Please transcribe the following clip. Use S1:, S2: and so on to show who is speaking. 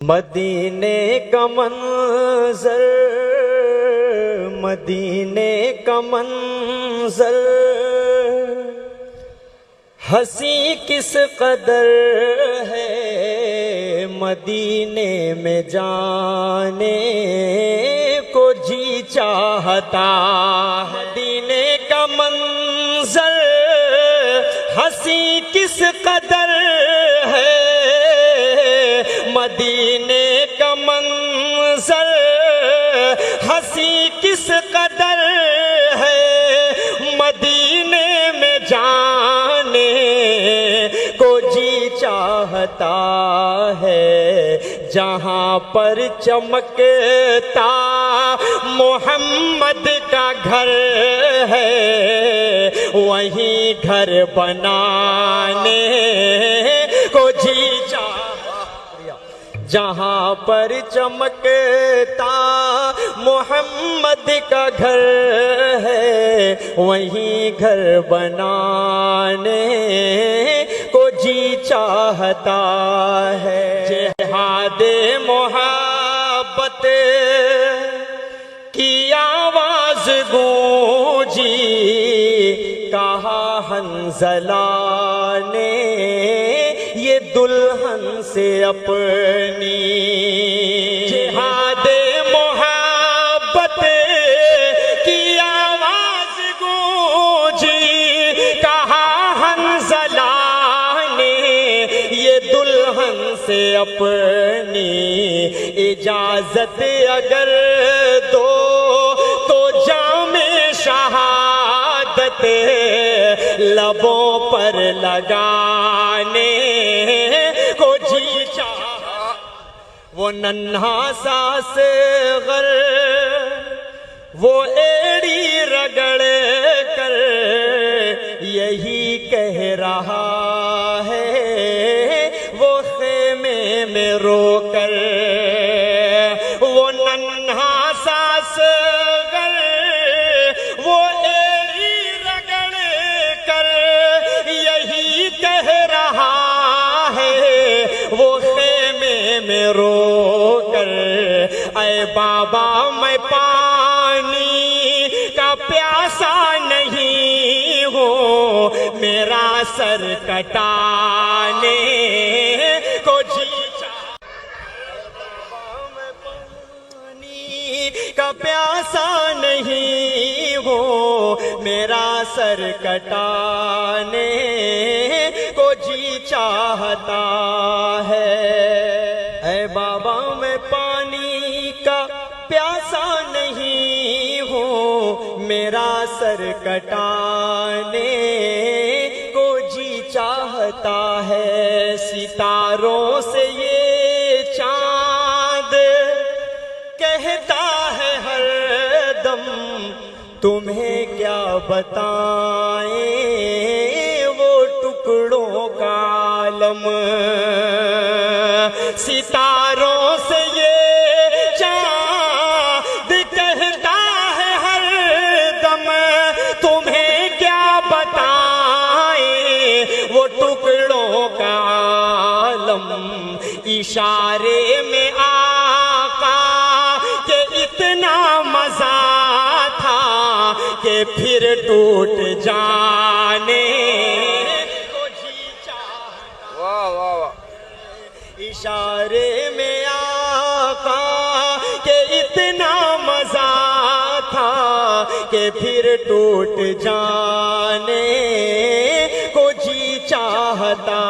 S1: مدینے کا منظر، مدینے کا منظر ہنسی کس قدر ہے، مدینے میں جانے کو جی چاہتا ہے۔ مدینے کا منظر ہنسی کس قدر ہے، مدینے کا منظر ہنسی کس قدر ہے، مدینے میں جانے کو جی چاہتا ہے۔ جہاں پر چمکتا محمد کا گھر ہے، وہیں گھر بنانے کو جی چاہتا۔ جہاں پر چمکتا محمد کا گھر ہے، وہیں گھر بنانے کو جی چاہتا ہے۔ جہاد محبت کی آواز گونجی، کہا حنظلہ نے یہ دلہن سے اپنی۔ جہاد محبت کی آواز گونجی، کہا حنظلہ نے یہ دلہن سے اپنی۔ اجازت اگر دو تو جام شہادت لبوں پر لگانے کو جی چاہتا۔ وہ ننھا سا صغر وہ ایڑی رگڑ کر یہی کہہ رہا ہے، وہ خیمے میں رو کر۔ وہ ننھا سا صغر وہ ایڑی رگڑ کر یہی کہہ رہا ہے، وہ خیمے میں رو کر۔ اے بابا میں پانی کا پیاسا نہیں ہوں، میرا سر کٹانے کو جی چاہتا۔ بابا میں پانی کا پیاسا نہیں ہوں، میرا سر کٹانے کو جی چاہتا ہے۔ اے بابا میں پانی کا پیاسا نہیں ہوں، میرا سر کٹانے کو جی چاہتا ہے۔ ستاروں سے یہ چاند کہتا ہے ہر دم، تمہیں کیا بتائیں وہ ٹکڑوں کا عالم۔ ستاروں سے یہ چاند کہتا ہے ہر دم، تمہیں کیا بتائیں وہ ٹکڑوں کا عالم۔ اشارے میں آقا کہ اتنا مزہ تھا کہ پھر ٹوٹ جانے کو جی چاہتا۔ واہ واہ واہ۔ اشارے میں آقا کہ اتنا مزہ تھا کہ پھر ٹوٹ جانے کو جی چاہتا